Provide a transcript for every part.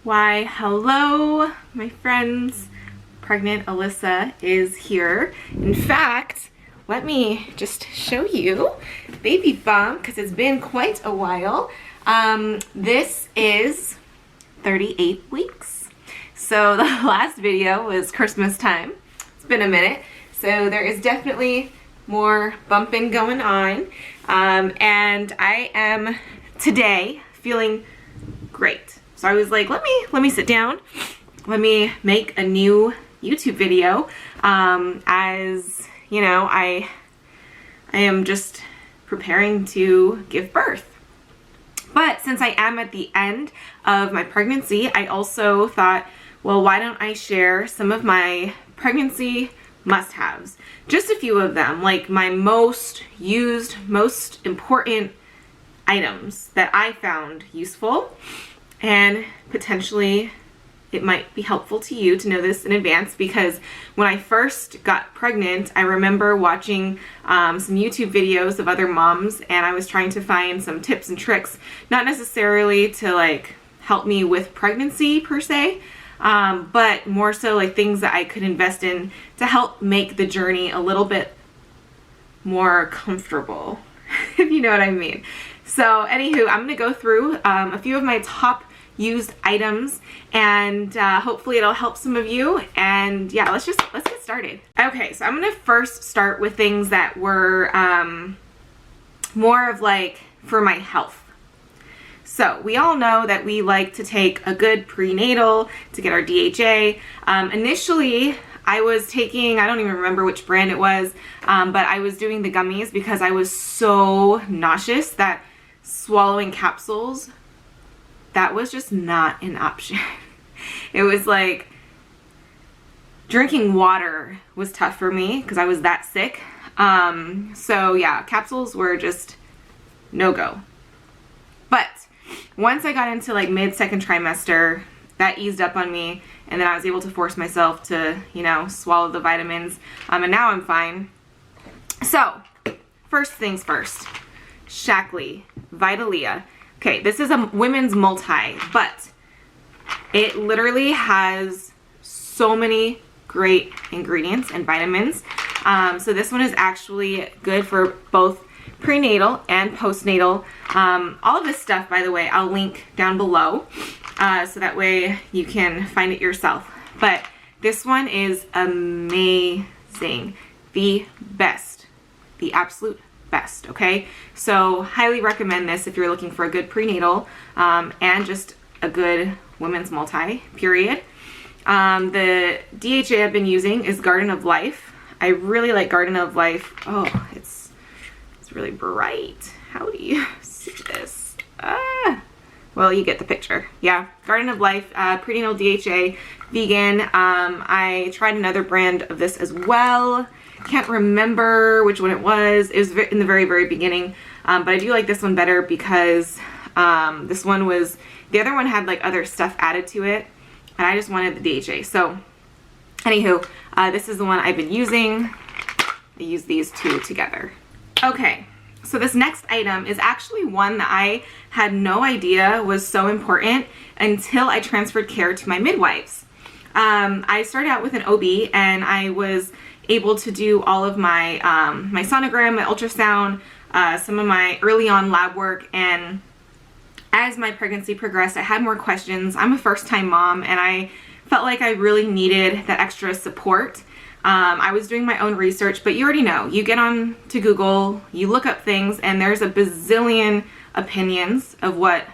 Why, hello, my friends. Pregnant Alyssa is here. In fact, let me just show you baby bump because it's been quite a while. This is 38 weeks. So the last video was Christmas time. It's been a minute. So there is definitely more bumping going on. And I am today feeling great. So I was like, let me sit down. Let me make a new YouTube video. As you know, I am just preparing to give birth. But since I am at the end of my pregnancy, I also thought, well, why don't I share some of my pregnancy must-haves? Just a few of them, like my most used, most important items that I found useful, and potentially it might be helpful to you to know this in advance, because when I first got pregnant, I remember watching some YouTube videos of other moms, and I was trying to find some tips and tricks, not necessarily to like help me with pregnancy per se, but more so like things that I could invest in to help make the journey a little bit more comfortable, if you know what I mean. So anywho, I'm gonna go through a few of my top used items, and hopefully it'll help some of you. And yeah, let's get started. Okay, so I'm gonna first start with things that were more of like for my health. So we all know that we like to take a good prenatal to get our DHA. Initially, I was taking, I don't even remember which brand it was, but I was doing the gummies because I was so nauseous that swallowing capsules, that was just not an option. It was like drinking water was tough for me because I was that sick. So yeah, capsules were just no go. But once I got into like mid-second trimester, that eased up on me, and then I was able to force myself to, you know, swallow the vitamins, and now I'm fine. So first things first, Shaklee Vita Lea. Okay, this is a women's multi, but it literally has so many great ingredients and vitamins. So this one is actually good for both prenatal and postnatal. All of this stuff, by the way, I'll link down below, so that way you can find it yourself. But this one is amazing. The best. The absolute best, okay? So highly recommend this if you're looking for a good prenatal and just a good women's multi, period. The DHA I've been using is Garden of Life. I really like Garden of Life. Oh, it's really bright. How do you see this? Well, you get the picture. Yeah, Garden of Life, prenatal DHA, vegan. I tried another brand of this as well. Can't remember which one it was. It was in the very, very beginning. But I do like this one better because this one was, the other one had like other stuff added to it, and I just wanted the DHA. So anywho, this is the one I've been using. I use these two together. Okay, so this next item is actually one that I had no idea was so important until I transferred care to my midwives. I started out with an OB, and I was able to do all of my my sonogram, my ultrasound, some of my early on lab work, and as my pregnancy progressed, I had more questions. I'm a first-time mom, and I felt like I really needed that extra support. I was doing my own research, but you already know, you get on to Google, you look up things, and there's a bazillion opinions of what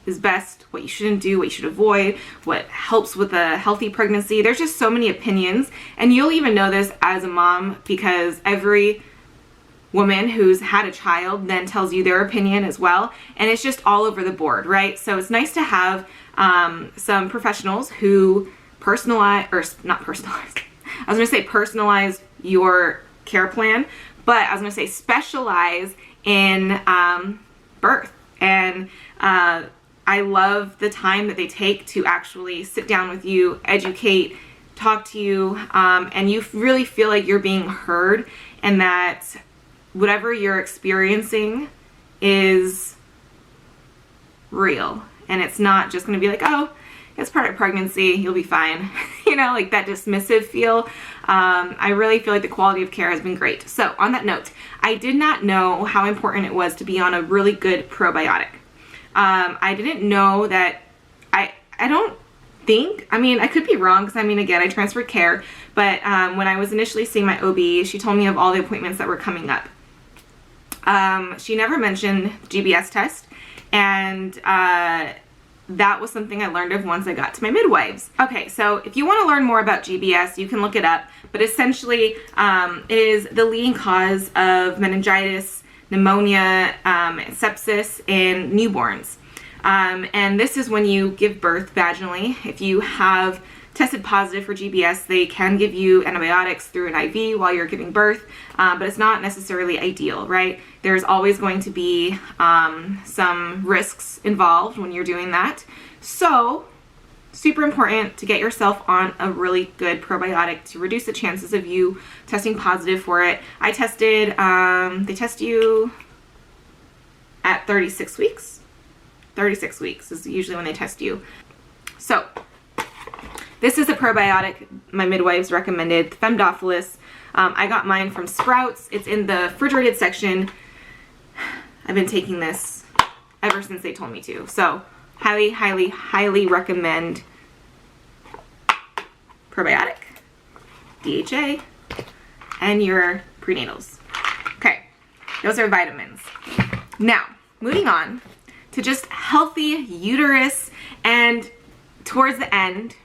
is best, what you shouldn't do, what you should avoid, what helps with a healthy pregnancy. There's just so many opinions, and you'll even know this as a mom because every woman who's had a child then tells you their opinion as well, and it's just all over the board, right? So it's nice to have some professionals who personalize, or not personalize, I was gonna say personalize your care plan, but I was gonna say specialize in birth. And I love the time that they take to actually sit down with you, educate, talk to you, and you really feel like you're being heard, and that whatever you're experiencing is real, and it's not just going to be like, oh, it's part of pregnancy, you'll be fine. You know, like that dismissive feel. I really feel like the quality of care has been great. So on that note, I did not know how important it was to be on a really good probiotic. I didn't know that, I don't think, I mean, I could be wrong because I mean, again, I transferred care, but when I was initially seeing my OB, she told me of all the appointments that were coming up. She never mentioned GBS test, and that was something I learned of once I got to my midwives. Okay, so if you want to learn more about GBS, you can look it up, but essentially it is the leading cause of meningitis, pneumonia, sepsis in newborns. And this is when you give birth vaginally. If you have tested positive for GBS, they can give you antibiotics through an IV while you're giving birth, but it's not necessarily ideal, right? There's always going to be some risks involved when you're doing that. So, super important to get yourself on a really good probiotic to reduce the chances of you testing positive for it. I tested, they test you at 36 weeks. 36 weeks is usually when they test you. So, this is a probiotic my midwives recommended, Femdophilus. I got mine from Sprouts. It's in the refrigerated section. I've been taking this ever since they told me to. So, highly, highly, highly recommend probiotic, DHA, and your prenatals. Okay, those are vitamins. Now, moving on to just healthy uterus, and towards the end,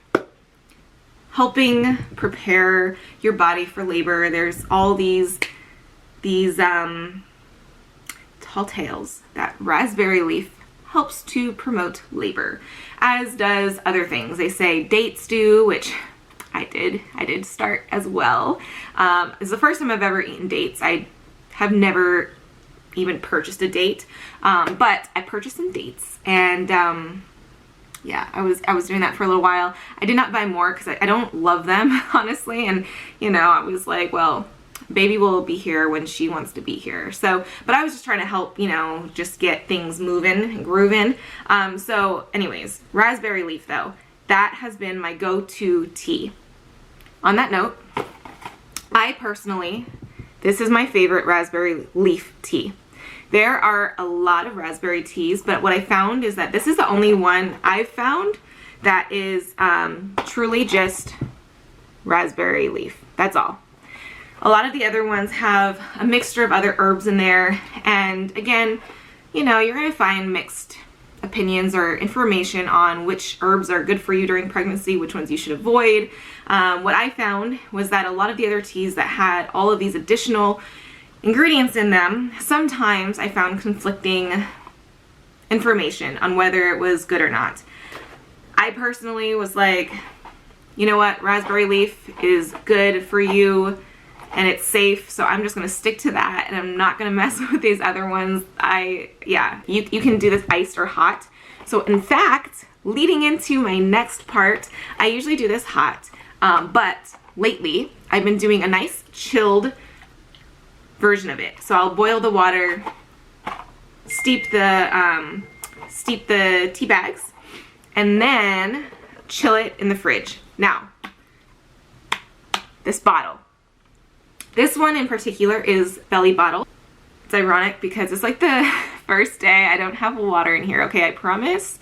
helping prepare your body for labor. There's all these tall tales that raspberry leaf helps to promote labor, as does other things. They say date stew, which I did start as well. It's the first time I've ever eaten dates. I have never even purchased a date, but I purchased some dates, and yeah, I was doing that for a little while. I did not buy more because I don't love them, honestly, and you know, I was like, well, baby will be here when she wants to be here. So, but I was just trying to help, you know, just get things moving and grooving. So anyways, raspberry leaf though, that has been my go-to tea. On that note, I personally, this is my favorite raspberry leaf tea. There are a lot of raspberry teas, but what I found is that this is the only one I've found that is truly just raspberry leaf. That's all. A lot of the other ones have a mixture of other herbs in there, and again, you know, you're going to find mixed opinions or information on which herbs are good for you during pregnancy, which ones you should avoid. What I found was that a lot of the other teas that had all of these additional ingredients in them, sometimes I found conflicting information on whether it was good or not. I personally was like, you know what, raspberry leaf is good for you and it's safe, so I'm just gonna stick to that, and I'm not gonna mess with these other ones. Yeah, you can do this iced or hot. So in fact, leading into my next part, I usually do this hot, but lately I've been doing a nice chilled version of it. So I'll boil the water, steep the tea bags, and then chill it in the fridge. Now, this bottle. This one in particular is Belly Bottle. It's ironic because it's like the first day I don't have water in here. Okay, I promise.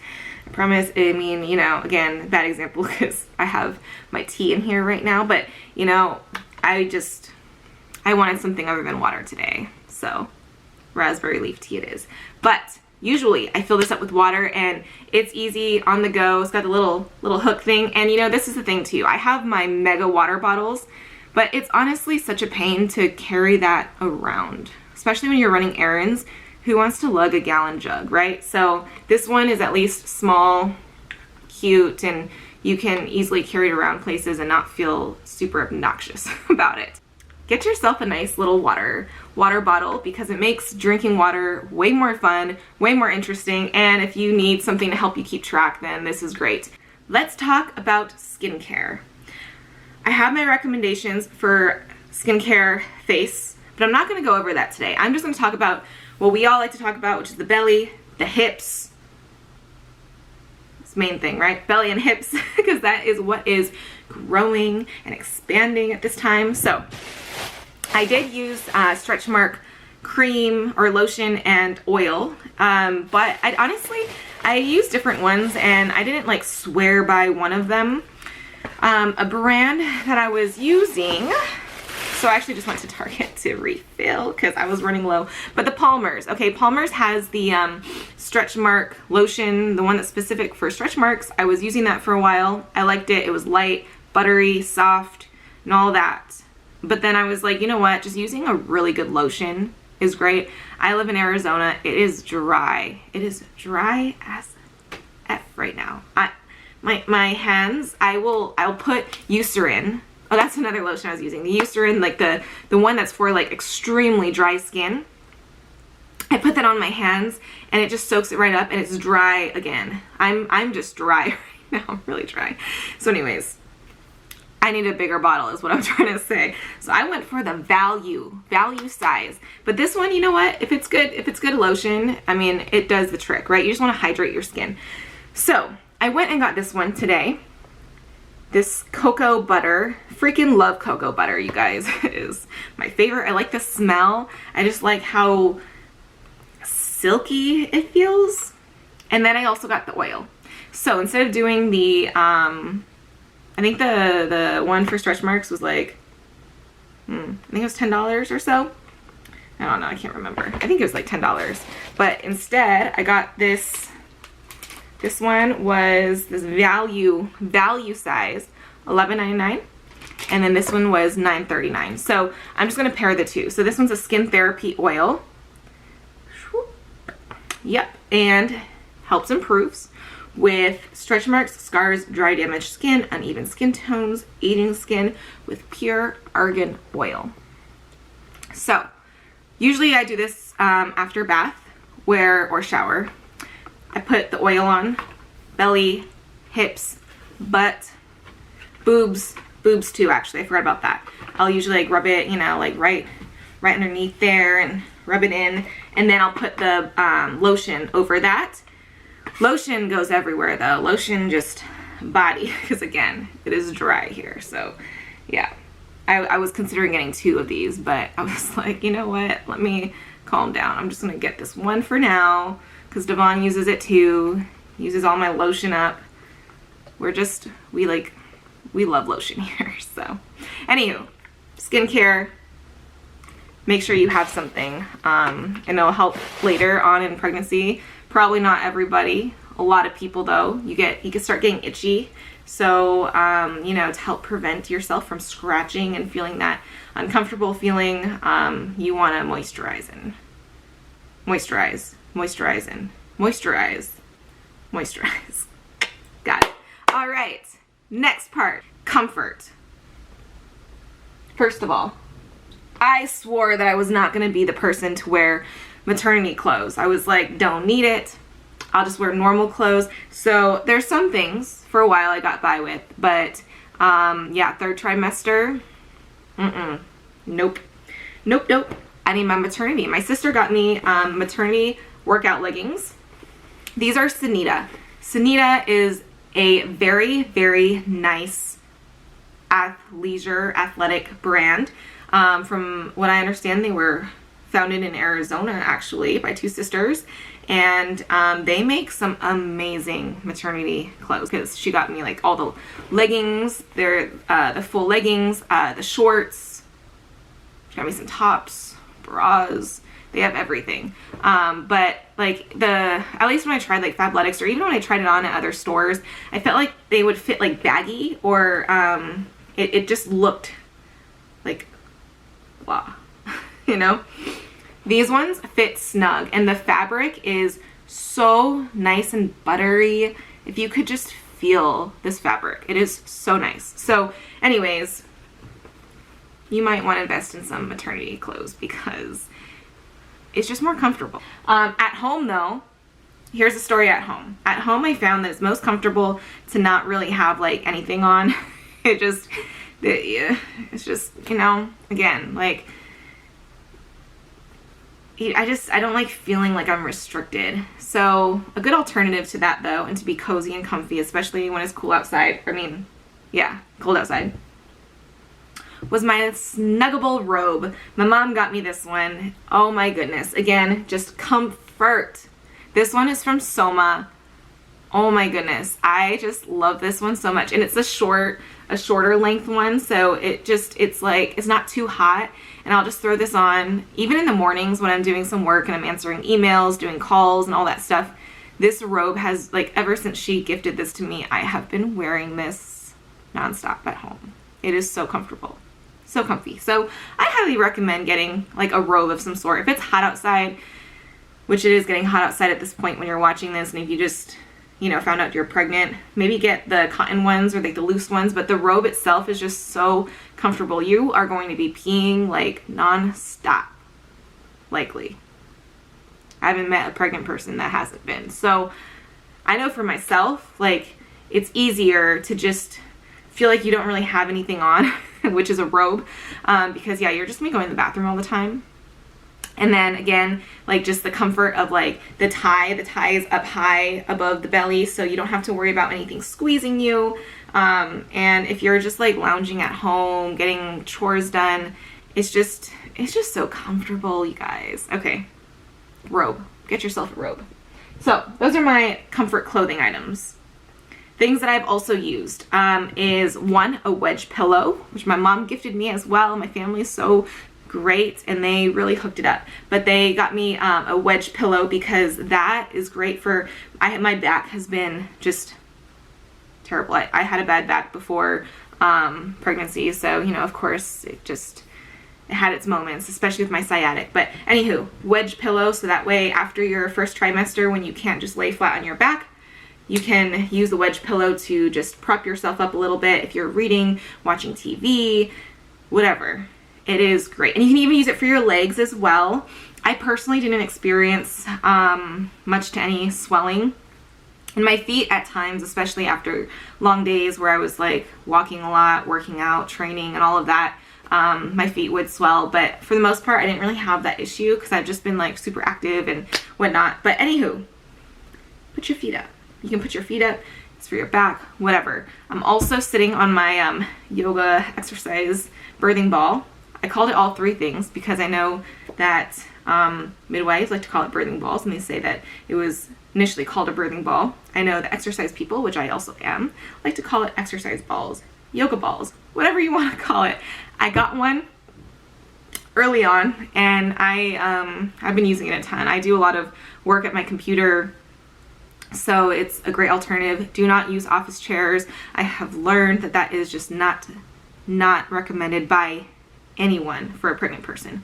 I mean, you know, again, bad example because I have my tea in here right now, but you know, I wanted something other than water today. So, raspberry leaf tea it is. But usually I fill this up with water and it's easy on the go. It's got a little hook thing, and you know, this is the thing too. I have my mega water bottles, but it's honestly such a pain to carry that around, especially when you're running errands. Who wants to lug a gallon jug, right? So this one is at least small, cute, and you can easily carry it around places and not feel super obnoxious about it. Get yourself a nice little water bottle because it makes drinking water way more fun, way more interesting, and if you need something to help you keep track, then this is great. Let's talk about skincare. I have my recommendations for skincare face, but I'm not going to go over that today. I'm just going to talk about what we all like to talk about, which is the belly, the hips, It's the main thing, right? Belly and hips, because that is what is growing and expanding at this time. So I did use Stretch Mark cream or lotion and oil, but I used different ones and I didn't like swear by one of them. A brand that I was using, so I actually just went to Target to refill because I was running low, but the Palmer's. Okay, Palmer's has the Stretch Mark lotion, the one that's specific for stretch marks. I was using that for a while. I liked it. It was light, buttery, soft, and all that. But then I was like, you know what, just using a really good lotion is great. I live in Arizona. It is dry. It is dry as F right now. My hands, I'll put Eucerin. Oh, that's another lotion I was using. The Eucerin, like the one that's for like extremely dry skin. I put that on my hands and it just soaks it right up and it's dry again. I'm just dry right now. I'm really dry. So anyways, I need a bigger bottle is what I'm trying to say. So I went for the value size. But this one, you know what? If it's good lotion, I mean, it does the trick, right? You just want to hydrate your skin. So I went and got this one today. This cocoa butter. Freaking love cocoa butter, you guys. It is my favorite. I like the smell. I just like how silky it feels. And then I also got the oil. So instead of doing the I think the one for stretch marks was like, I think it was $10 or so. I don't know, I can't remember. I think it was like $10. But instead, I got this. This one was this value size, $11.99. And then this one was $9.39. So I'm just gonna pair the two. So this one's a skin therapy oil. Yep, and helps improves with stretch marks, scars, dry damaged skin, uneven skin tones, aging skin with pure argan oil. So usually I do this after bath or shower. I put the oil on belly, hips, butt, boobs too actually. I forgot about that. I'll usually like rub it, you know, like right underneath there and rub it in, and then I'll put the lotion over that. Lotion goes everywhere though. Lotion just body, because again, it is dry here. So yeah, I was considering getting 2 of these, but I was like, you know what? Let me calm down. I'm just gonna get this one for now because Devon uses it too. Uses all my lotion up. We love lotion here. So anywho, skincare. Make sure you have something, and it'll help later on in pregnancy. Probably not everybody. A lot of people though, you can start getting itchy. So, you know, to help prevent yourself from scratching and feeling that uncomfortable feeling, you want to moisturize. Got it. All right. Next part, comfort. First of all, I swore that I was not going to be the person to wear maternity clothes. I was like, don't need it. I'll just wear normal clothes. So there's some things for a while I got by with, but yeah, 3rd trimester, nope. I need my maternity. My sister got me maternity workout leggings. These are Sanita. Sanita is a very, very nice athletic brand. From what I understand, they were founded in Arizona actually by 2 sisters, and they make some amazing maternity clothes, because she got me like all the leggings, the full leggings, the shorts, she got me some tops, bras, they have everything. But like at least when I tried like Fabletics, or even when I tried it on at other stores, I felt like they would fit like baggy, or it just looked like blah. You know, these ones fit snug, and the fabric is so nice and buttery. If you could just feel this fabric, it is so nice. So anyways, you might want to invest in some maternity clothes because it's just more comfortable. At home though, here's a story at home. At home I found that it's most comfortable to not really have like anything on. It's just, you know, again, like, I don't like feeling like I'm restricted. So a good alternative to that though, and to be cozy and comfy, especially when it's cool outside, cold outside, was my Snuggable robe. My mom got me this one. Oh my goodness. Again, just comfort. This one is from Soma. Oh my goodness. I just love this one so much. And it's a shorter length one, so it's like, it's not too hot. And I'll just throw this on even in the mornings when I'm doing some work and I'm answering emails, doing calls and all that stuff. This robe has, like, ever since she gifted this to me, I have been wearing this nonstop at home. It is so comfortable. So comfy. So I highly recommend getting like a robe of some sort. If it's hot outside, which it is getting hot outside at this point when you're watching this, and if you just, found out you're pregnant, maybe get the cotton ones or like the loose ones, but the robe itself is just so comfortable. You are going to be peeing like non-stop, likely. I haven't met a pregnant person that hasn't been. So I know for myself, like, it's easier to just feel like you don't really have anything on, which is a robe, because yeah, you're just gonna be going to the bathroom all the time. And then again, like, just the comfort of like the tie is up high above the belly, so you don't have to worry about anything squeezing you. And if you're just like lounging at home, getting chores done, it's just so comfortable, you guys. Okay, robe. Get yourself a robe. So those are my comfort clothing items. Things that I've also used is one, a wedge pillow, which my mom gifted me as well. My family is so great and they really hooked it up. But they got me a wedge pillow because that is great for, my back has been just terrible. I had a bad back before pregnancy, so of course it had its moments, especially with my sciatic. But anywho, wedge pillow, so that way after your first trimester, when you can't just lay flat on your back, you can use the wedge pillow to just prop yourself up a little bit if you're reading, watching TV, whatever. It is great. And you can even use it for your legs as well. I personally didn't experience much to any swelling in my feet at times, especially after long days where I was like walking a lot, working out, training, and all of that. My feet would swell, but for the most part, I didn't really have that issue because I've just been like super active and whatnot. But anywho, put your feet up. You can put your feet up. It's for your back, whatever. I'm also sitting on my yoga exercise birthing ball. I called it all three things because I know that midwives like to call it birthing balls, and they say that it was initially called a birthing ball. I know the exercise people, which I also am, like to call it exercise balls, yoga balls, whatever you want to call it. I got one early on, and I've been using it a ton. I do a lot of work at my computer, so it's a great alternative. Do not use office chairs. I have learned that that is just not recommended by anyone for a pregnant person.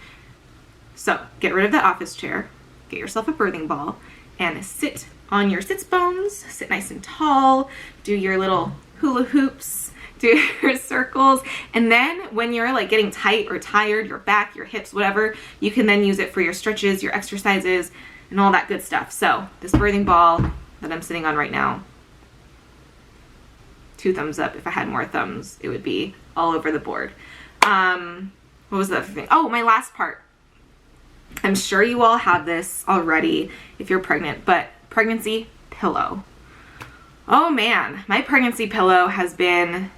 So get rid of the office chair, get yourself a birthing ball, and sit on your sits bones, sit nice and tall, do your little hula hoops, do your circles, and then when you're like getting tight or tired, your back, your hips, whatever, you can then use it for your stretches, your exercises, and all that good stuff. So this birthing ball that I'm sitting on right now, 2 thumbs up. If I had more thumbs, it would be all over the board. What was the other thing? Oh, my last part. I'm sure you all have this already if you're pregnant, but pregnancy pillow. Oh man, my pregnancy pillow has been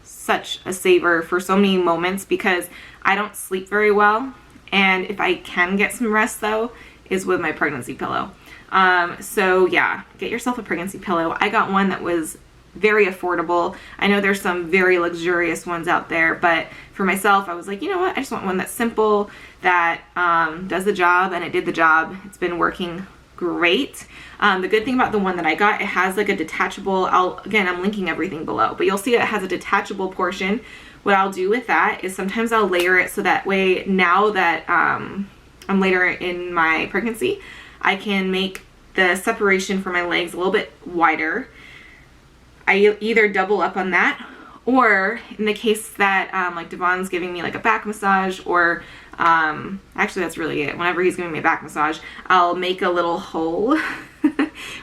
such a saver for so many moments because I don't sleep very well, and if I can get some rest though, is with my pregnancy pillow. So yeah, get yourself a pregnancy pillow. I got one that was very affordable. I know there's some very luxurious ones out there, but for myself, I was like, you know what? I just want one that's simple, that does the job, and it did the job. It's been working great. The good thing about the one that I got, it has like a detachable, I'm linking everything below, but you'll see it has a detachable portion. What I'll do with that is sometimes I'll layer it so that way now that I'm later in my pregnancy, I can make the separation for my legs a little bit wider. I either double up on that, or in the case that like Devon's giving me like a back massage, or actually that's really it. Whenever he's giving me a back massage, I'll make a little hole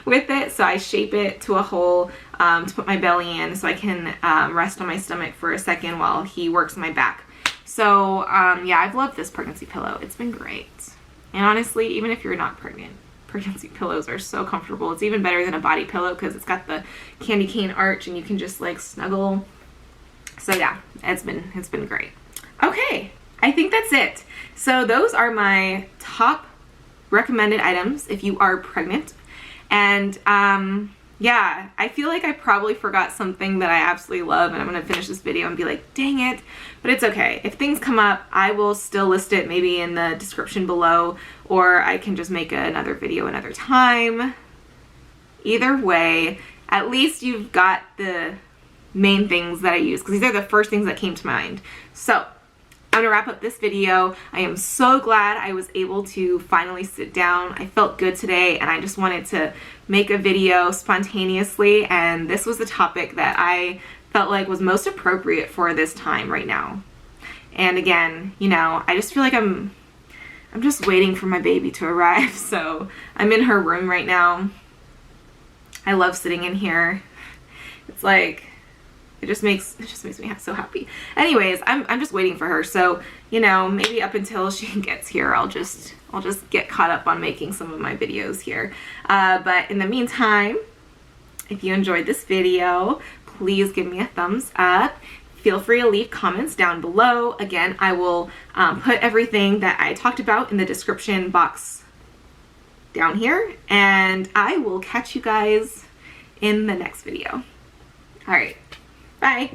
with it. So I shape it to a hole to put my belly in so I can rest on my stomach for a second while he works my back. So yeah, I've loved this pregnancy pillow. It's been great. And honestly, even if you're not pregnant, pregnancy pillows are so comfortable. It's even better than a body pillow because it's got the candy cane arch and you can just like snuggle. So yeah, it's been great. Okay, I think that's it. So those are my top recommended items if you are pregnant. And yeah, I feel like I probably forgot something that I absolutely love, and I'm gonna finish this video and be like, dang it, but it's okay. If things come up, I will still list it maybe in the description below, or I can just make another video another time. Either way, at least you've got the main things that I use, because these are the first things that came to mind. So I'm gonna wrap up this video. I am so glad I was able to finally sit down. I felt good today and I just wanted to make a video spontaneously, and this was the topic that I felt like was most appropriate for this time right now. And again, you know, I just feel like I'm just waiting for my baby to arrive. So I'm in her room right now. I love sitting in here. It's like, it just makes me so happy. Anyways, I'm just waiting for her. So, you know, maybe up until she gets here, I'll just get caught up on making some of my videos here. But in the meantime, if you enjoyed this video, please give me a thumbs up. Feel free to leave comments down below. Again, I will put everything that I talked about in the description box down here, and I will catch you guys in the next video. All right. Bye.